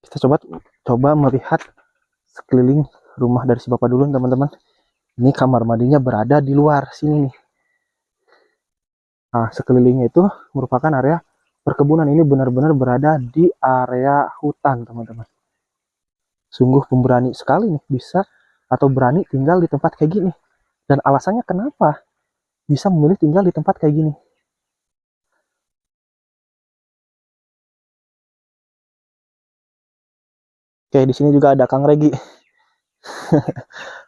Kita coba melihat sekeliling rumah dari si bapak dulu, teman-teman. Ini kamar mandinya berada di luar sini nih. Nah, sekelilingnya itu merupakan area perkebunan. Ini benar-benar berada di area hutan, teman-teman. Sungguh pemberani sekali nih, bisa atau berani tinggal di tempat kayak gini. Dan alasannya kenapa bisa memilih tinggal di tempat kayak gini. Oke, di sini juga ada Kang Regi.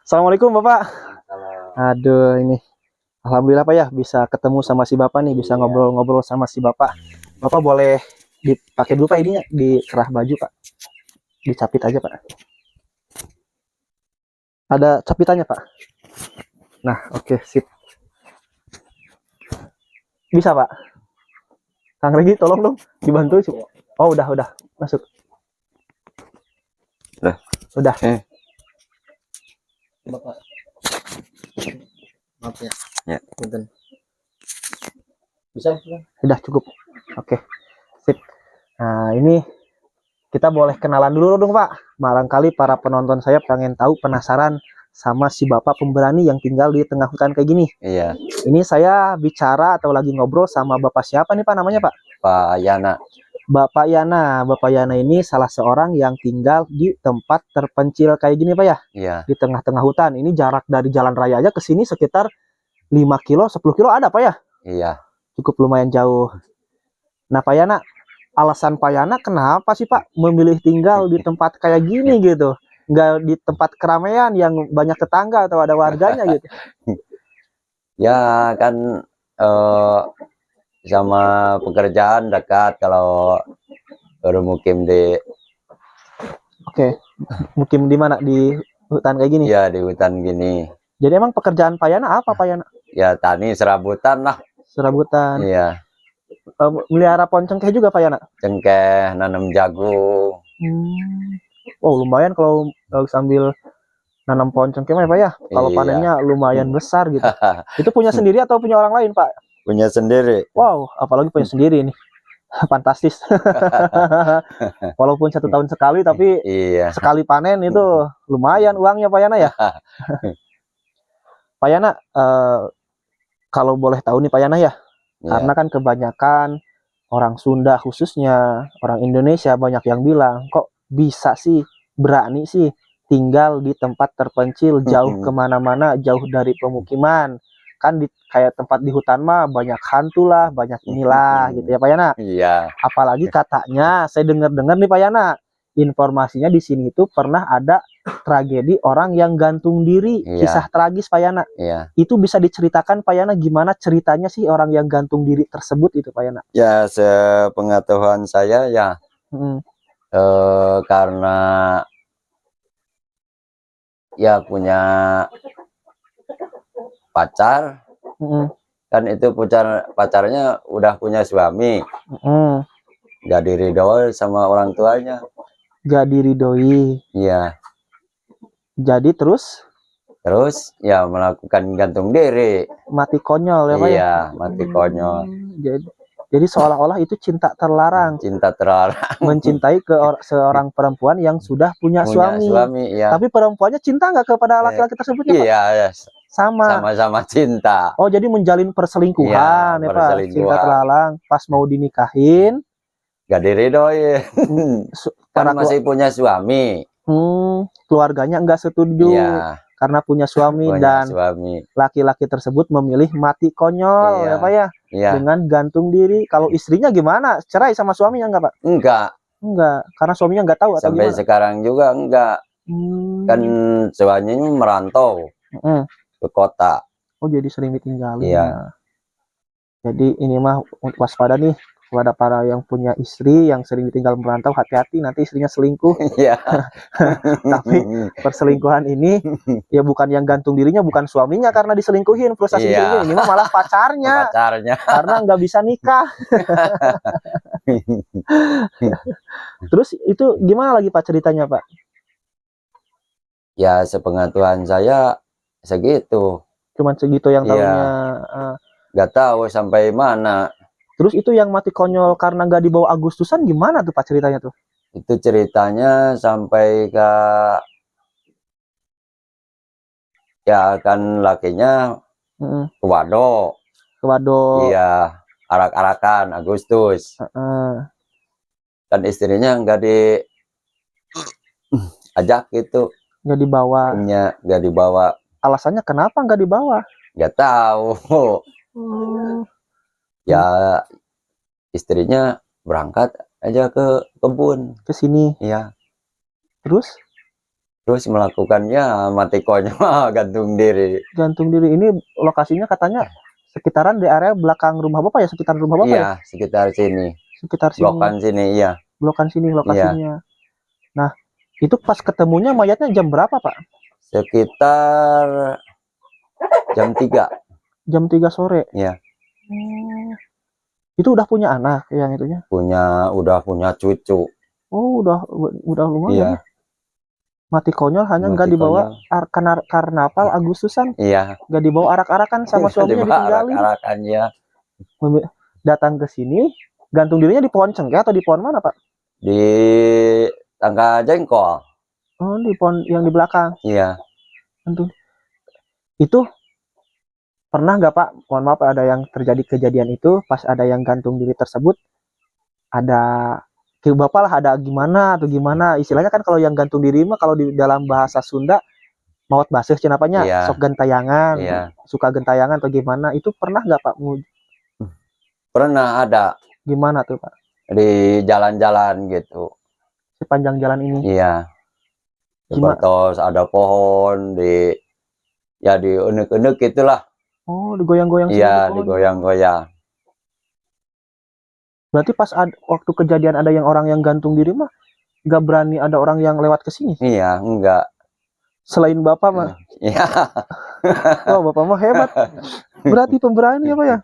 Assalamualaikum Bapak. Aduh, ini alhamdulillah Pak ya bisa ketemu sama si Bapak nih, bisa ngobrol-ngobrol sama si Bapak. Bapak boleh dipakai dulu Pak ininya, dikerah baju Pak. Dicapit aja Pak. Ada capitannya Pak. Nah, oke, sip. Bisa Pak. Kang Regi tolong dong dibantu. Oh, udah masuk. Udah. Bapak. Maaf ya. Ya. Punten. Bisa? Udah cukup. Oke. Sip. Nah, ini kita boleh kenalan dulu dong, Pak. Barangkali para penonton saya pengen tahu, penasaran sama si Bapak pemberani yang tinggal di tengah hutan kayak gini. Iya. Ini saya bicara atau lagi ngobrol sama Bapak siapa nih, Pak, namanya, Pak? Pak Yana. Bapak Yana. Bapak Yana ini salah seorang yang tinggal di tempat terpencil kayak gini, Pak ya? Iya. Di tengah-tengah hutan. Ini jarak dari jalan raya aja ke sini sekitar 5 kilo, 10 kilo ada, Pak ya? Iya. Cukup lumayan jauh. Nah, Pak Yana, alasan Pak Yana kenapa sih, Pak, memilih tinggal di tempat kayak gini gitu? Nggak di tempat keramaian yang banyak tetangga atau ada warganya gitu? Ya kan sama pekerjaan dekat kalau bermukim di. Oke. Mukim di mana? Di hutan kayak gini? Ya di hutan gini. Jadi emang pekerjaan Pak Yana apa, Pak Yana? Ya tani serabutan lah. Serabutan. Iya. Melihara pohon cengkeh juga Pak Yana? Cengkeh, nanam jagung. Oh, lumayan kalau sambil nanam pohon cengkeh ya, Pak ya. Kalau Iya. Panennya lumayan besar gitu. Itu punya sendiri atau punya orang lain, Pak? Punya sendiri. Wow, apalagi punya sendiri nih. Fantastis. Walaupun 1 tahun sekali, tapi Iya. sekali panen itu lumayan uangnya Pak Yana ya. Pak Yana, kalau boleh tahu nih Pak Yana ya, karena kan kebanyakan orang Sunda khususnya, orang Indonesia banyak yang bilang, kok bisa sih, berani sih tinggal di tempat terpencil, jauh kemana-mana, jauh dari pemukiman. Kan kayak tempat di hutan mah banyak hantu lah, banyak inilah gitu ya Pak Yana. Iya. Apalagi katanya, saya dengar-dengar nih Pak Yana, informasinya di sini itu pernah ada tragedi orang yang gantung diri, kisah tragis Pak Yana. Iya. Itu bisa diceritakan Pak Yana gimana ceritanya sih orang yang gantung diri tersebut itu Pak Yana? Ya sepengetahuan saya ya karena ya punya pacar, kan itu pacarnya udah punya suami, gak diridoi sama orang tuanya. Gak diridoi. Iya. Jadi terus ya melakukan gantung diri. Mati konyol ya Pak ya? Iya, mati konyol. Jadi seolah-olah itu cinta terlarang. Cinta terlarang. Mencintai seorang perempuan yang sudah punya suami. Ya. Tapi perempuannya cinta nggak kepada laki-laki tersebut ya Pak? Iya, sama-sama cinta. Oh, jadi menjalin perselingkuhan ya Pak? Cinta terlarang. Pas mau dinikahin gak diridoi. Karena masih punya suami. Keluarganya nggak setuju. Iya. Karena punya suami dan laki-laki tersebut memilih mati konyol ya Pak ya? Iya. Dengan gantung diri. Kalau istrinya gimana? Cerai sama suaminya enggak Pak? Enggak, karena suaminya nggak tahu atau sampai gimana? Sekarang juga enggak. Kan suaminya merantau ke kota. Oh, jadi sering ditinggalin. Iya. Jadi ini mah waspada nih kepada para yang punya istri yang sering ditinggal merantau, hati-hati nanti istrinya selingkuh. Iya. Tapi perselingkuhan ini ya bukan yang gantung dirinya, bukan suaminya karena diselingkuhin, frustasi ini mah malah pacarnya. Karena nggak bisa nikah. Terus itu gimana lagi Pak ceritanya Pak? Ya sepengetahuan saya segitu. Cuman segitu yang tahunya. Nggak tahu sampai mana. Terus itu yang mati konyol karena nggak dibawa Agustusan gimana tuh Pak ceritanya tuh? Itu ceritanya sampai ke ya kan lakinya ke Wado. Ke Wado. Iya, arak-arakan Agustus. Dan istrinya nggak diajak gitu. Nggak dibawa. Nggak dibawa. Alasannya kenapa nggak dibawa? Nggak tahu. Ya istrinya berangkat aja ke kebun. Ke sini. Iya. Terus melakukannya mati konyol gantung diri. Gantung diri ini lokasinya katanya sekitaran di area belakang rumah Bapak ya, sekitar rumah Bapak iya, ya? Sekitar sini. Sekitar sini. Blokan sini, iya. Blokan sini lokasinya. Iya. Nah, itu pas ketemunya mayatnya jam berapa, Pak? Sekitar jam 3. Jam 3 sore. Iya. Itu udah punya anak yang itunya? Udah punya cucu. Oh, udah lumayan. Iya. Mati konyol hanya nggak dibawa karnaval Agustusan. Iya. Nggak dibawa arak-arakan sama suaminya ditinggalin. Arak-arakan ya. Datang ke sini, gantung dirinya di pohon cengkeh atau di pohon mana, Pak? Di tangga jengkol. Oh, di pohon yang di belakang. Iya. Itu pernah nggak, Pak? Mohon maaf, ada yang terjadi kejadian itu pas ada yang gantung diri tersebut, ada ke Bapak lah, ada gimana atau gimana istilahnya kan, kalau yang gantung diri mah kalau di dalam bahasa Sunda maut baseuh cenapanya, iya. Sok gentayangan, iya. Suka gentayangan atau gimana, itu pernah nggak, Pak? Pernah ada. Gimana tuh, Pak? Di jalan-jalan gitu. Sepanjang jalan ini. Iya. Seperti ada pohon di unek-unek gitulah. Oh, digoyang-goyang. Iya, digoyang-goyang. Berarti pas waktu kejadian ada yang orang yang gantung diri mah nggak berani ada orang yang lewat ke sini? Iya, enggak. Selain Bapak mah? Iya. Wah, Bapak mah hebat. Berarti pemberani apa ya?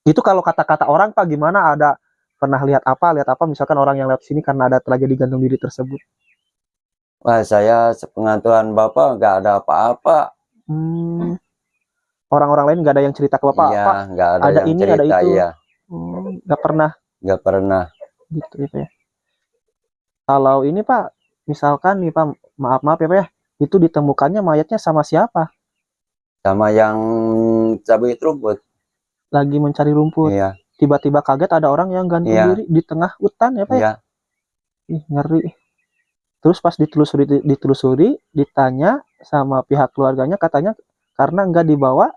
Itu kalau kata-kata orang, Pak, gimana? Ada pernah lihat apa? Misalkan orang yang lewat sini karena ada tragedi gantung diri tersebut. Wah, saya sepengetahuan Bapak nggak ada apa-apa. Orang-orang lain nggak ada yang cerita ke Bapak? Iya, Pak, nggak ada yang ini, cerita, ada itu. Iya. Nggak pernah. Nggak pernah. Gitu ya. Kalau ini, Pak, misalkan nih, Pak, maaf ya, Pak ya, itu ditemukannya mayatnya sama siapa? Sama yang cabut rumput. Lagi mencari rumput. Iya. Tiba-tiba kaget ada orang yang gantung diri di tengah hutan ya, Pak? Iya. Ih, ngeri. Terus pas ditelusuri, ditanya sama pihak keluarganya, katanya karena nggak dibawa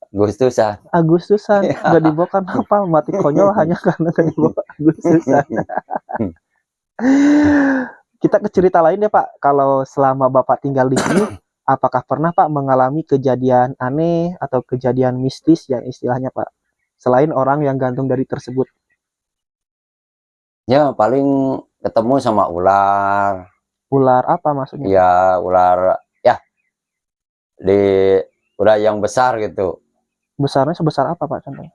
Agustusan, nggak dibawa karnaval, mati konyol hanya karena nggak dibawa Agustusan. Kita ke cerita lain ya, Pak. Kalau selama Bapak tinggal di sini, apakah pernah, Pak, mengalami kejadian aneh atau kejadian mistis yang istilahnya, Pak, selain orang yang gantung dari tersebut? Ya, paling ketemu sama ular. Ular apa maksudnya? Ya, ular ya. Ular yang besar gitu. Besarnya sebesar apa, Pak, contohnya?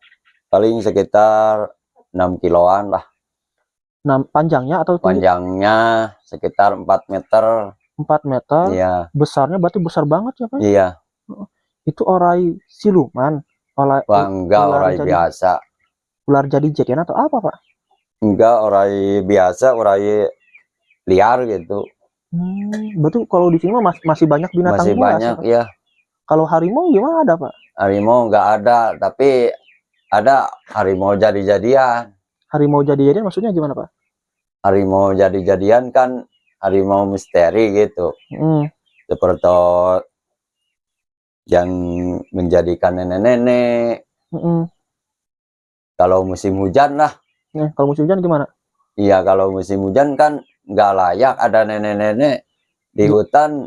Paling sekitar 6 kiloan lah. Panjangnya atau tinggi? Panjangnya sekitar 4 meter. 4 meter? Iya. Besarnya berarti besar banget ya, Pak? Iya. Itu orai siluman? Enggak, orai biasa. Ular jadi-jadian atau apa, Pak? Enggak, orai biasa, orai liar gitu. Berarti kalau di sini masih banyak binatang buas? Masih banyak, ya. Kalau harimau gimana ada, Pak? Harimau nggak ada, tapi ada harimau jadi-jadian. Harimau jadi-jadian maksudnya gimana, Pak? Harimau jadi-jadian kan harimau misteri gitu. Seperti yang menjadikan nenek-nenek. Kalau musim hujan lah. Kalau musim hujan gimana? Iya, kalau musim hujan kan nggak layak ada nenek-nenek di hutan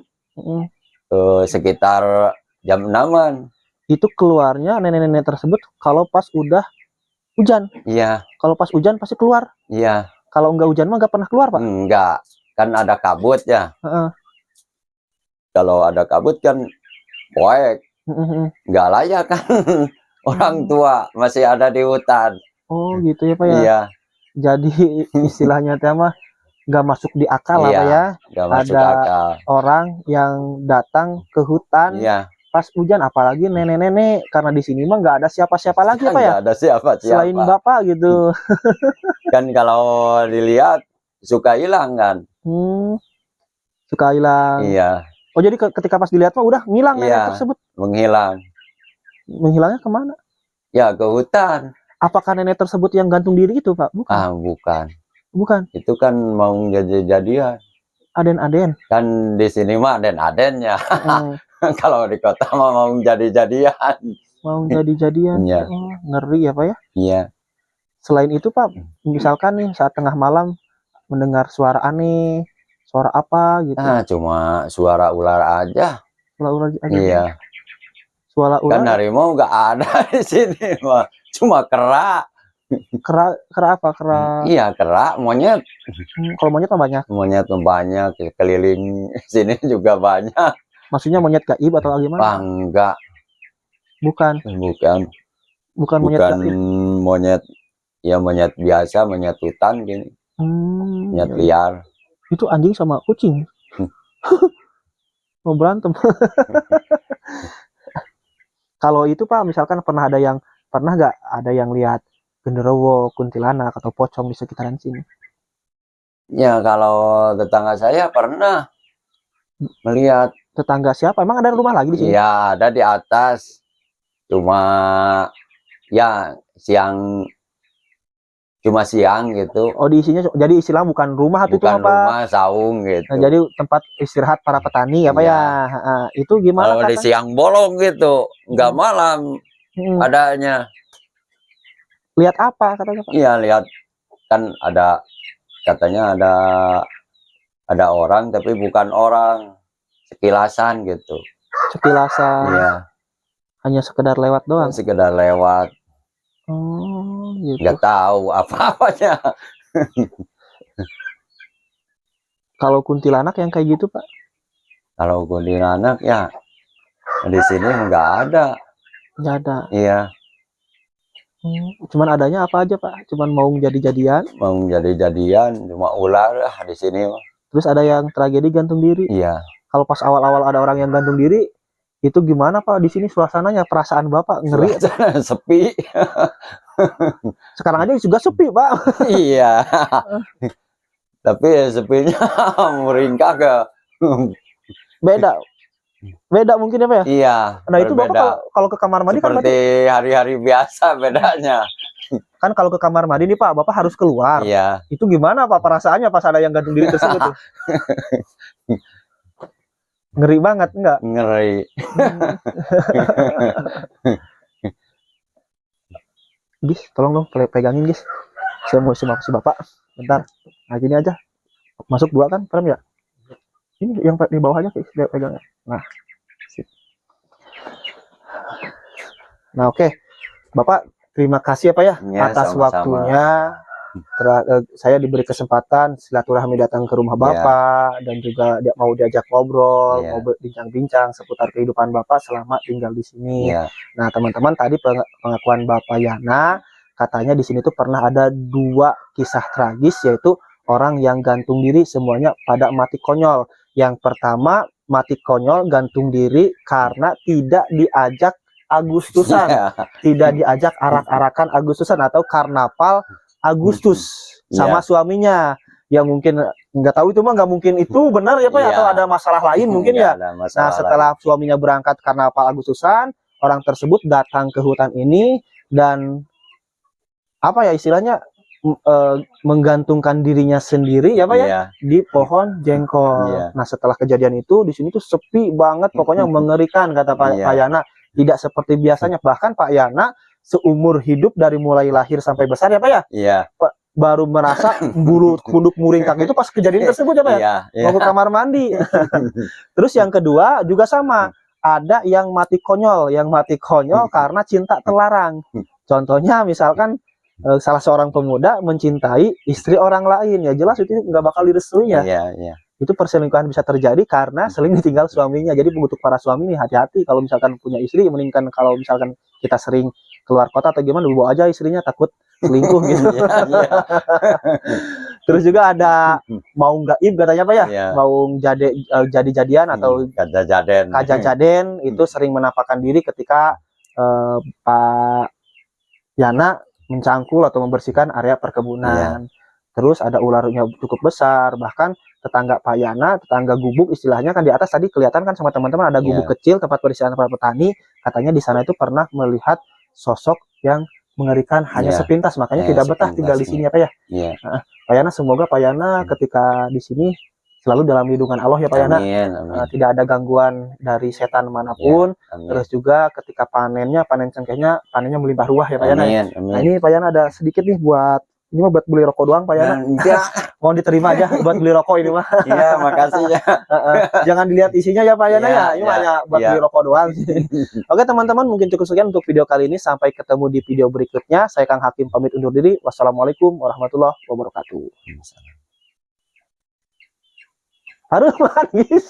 sekitar jam 6-an. Itu keluarnya nenek-nenek tersebut kalau pas udah hujan? Iya. Kalau pas hujan pasti keluar? Iya. Kalau nggak hujan mah nggak pernah keluar, Pak? Enggak, kan ada kabut ya. Kalau ada kabut kan poek, nggak layak kan. Orang tua masih ada di hutan. Oh gitu ya, Pak ya? Iya. Jadi istilahnya mah nggak masuk di akal lah, Pak ya? Nggak masuk ada akal. Orang yang datang ke hutan pas hujan, apalagi nenek-nenek, karena di sini mah nggak ada siapa-siapa lagi, Pak ya? Nggak ada siapa-siapa selain Bapak gitu. Kan kalau dilihat suka hilang kan. Suka hilang. Iya. Oh jadi ketika pas dilihat mah udah ngilang nenek tersebut. Menghilang. Menghilangnya kemana? Ya ke hutan. Apakah nenek tersebut yang gantung diri itu Pak? Bukan. Bukan. Bukan. Itu kan mau jadi-jadian. Aden-aden. Kan di sini mah aden-adennya. Kalau di kota mah mau jadi-jadian. Mau jadi-jadian. Iya. Oh, ngeri ya Pak ya? Iya. Selain itu Pak, misalkan nih saat tengah malam mendengar suara aneh, suara apa gitu? Cuma suara ular aja. Suara ular aja. Iya. Suara ular. Kan harimau nggak ada di sini mah, cuma kera. Kera apa? Kera. Iya, kera, monyet. Kalau monyet mah banyak. Monyet banyak, keliling sini juga banyak. Maksudnya monyet gaib atau gimana? Enggak. Bukan. Bukan monyet gaib. Monyet, ya monyet biasa, monyet hutan gini. Monyet liar. Itu anjing sama kucing. Mau berantem. Kalau itu Pak, misalkan pernah nggak ada yang lihat genderuwo, kuntilanak atau pocong di sekitaran sini? Ya kalau tetangga saya pernah melihat. Tetangga siapa? Emang ada rumah lagi di sini? Ya ada di atas. Cuma ya cuma siang gitu. Oh diisinya jadi istilah bukan rumah atau bukan itu apa? Rumah, saung gitu. Nah, jadi tempat istirahat para petani apa ya? Itu gimana? Kalau di siang bolong gitu, nggak malam adanya. Lihat apa katanya Pak? Iya lihat kan ada katanya ada orang tapi bukan orang, sekilasan gitu. Sekilasan. Iya. Hanya sekedar lewat doang. Sekedar lewat. Oh, gitu. Nggak tahu apa-apanya. Kalau kuntilanak yang kayak gitu Pak? Kalau kuntilanak ya di sini nggak ada. Nggak ada. Iya. Cuman adanya apa aja Pak? Cuman mau jadi-jadian? Mau jadi-jadian, cuma ular lah di sini. Terus ada yang tragedi gantung diri? Iya. Kalau pas awal-awal ada orang yang gantung diri, itu gimana Pak? Di sini suasananya, perasaan Bapak ngeri? Sepi. Sekarang aja juga sepi Pak. Iya. Tapi sepinya meringkah ke. Beda mungkin ya Pak ya? Iya. Nah itu Bapak kalau ke kamar mandi seperti kan hari-hari biasa bedanya. Kan kalau ke kamar mandi nih Pak, Bapak harus keluar. Iya. Itu gimana Pak perasaannya pas ada yang gantung diri tersebut tuh? Ngeri banget enggak? Ngeri. Gis, tolong dong pegangin Gis. Saya mau si Bapak. Bentar. Nah gini aja. Masuk 2 kan, paham ya? Ini yang di bawah aja pegangnya. Nah. Sip. Nah oke. Bapak terima kasih ya Pak ya, atas sama-sama waktunya. Saya diberi kesempatan silaturahmi datang ke rumah Bapak dan juga mau diajak ngobrol, mau bincang-bincang seputar kehidupan Bapak selama tinggal di sini. Nah, teman-teman tadi pengakuan Bapak Yana, katanya di sini tuh pernah ada 2 kisah tragis, yaitu orang yang gantung diri semuanya pada mati konyol. Yang pertama mati konyol gantung diri karena tidak diajak Agustusan, tidak diajak arak-arakan Agustusan atau karnaval Agustus sama suaminya, yang mungkin nggak tahu itu mah nggak mungkin itu benar ya Pak ya, atau ada masalah lain mungkin ya. Nah setelah suaminya berangkat karnaval Agustusan, orang tersebut datang ke hutan ini dan apa ya istilahnya menggantungkan dirinya sendiri ya Pak ya di pohon jengkol. Nah setelah kejadian itu di sini tuh sepi banget, pokoknya mengerikan kata Pak Yana, tidak seperti biasanya. Bahkan Pak Yana seumur hidup dari mulai lahir sampai besar ya Pak ya? Iya. Baru merasa bulu kuduk muringkak itu pas kejadian tersebut ya Pak ya? Mau ke kamar mandi. Terus yang kedua juga sama, ada yang mati konyol karena cinta terlarang. Contohnya misalkan salah seorang pemuda mencintai istri orang lain, ya jelas itu nggak bakal direstui ya. Itu perselingkuhan bisa terjadi karena seling ditinggal suaminya. Jadi untuk para suami nih hati-hati kalau misalkan punya istri, mendingan kalau misalkan kita sering keluar kota atau gimana, bawa aja istrinya, takut selingkuh gitu. Terus juga ada mau gaib katanya Pak ya, mau jadi-jadian atau kajajaden itu sering menampakkan diri ketika Pak Yana mencangkul atau membersihkan area perkebunan. terus ada ularnya cukup besar. Bahkan tetangga Pak Yana, tetangga gubuk istilahnya kan di atas tadi kelihatan kan sama teman-teman ada gubuk kecil tempat peristirahatan para petani. Katanya di sana itu pernah melihat sosok yang mengerikan hanya sepintas, makanya tidak betah tinggal di sini ya Pak ya. Pak Yana, semoga Pak Yana ketika di sini selalu dalam lindungan Allah ya Pak Yana. Tidak ada gangguan dari setan manapun. Terus juga ketika panen cengkehnya panennya melimpah ruah ya Pak Yana. Nah ini Pak Yana ada sedikit nih buat, ini mah buat beli rokok doang Pak Yana. Mohon diterima aja buat beli rokok ini mah. Iya, makasih ya. Jangan dilihat isinya ya Pak Yana ya. Ini hanya buat beli rokok doang. Oke teman-teman, mungkin cukup sekian untuk video kali ini. Sampai ketemu di video berikutnya. Saya Kang Hakim pamit undur diri. Wassalamualaikum warahmatullahi wabarakatuh. Harus manis.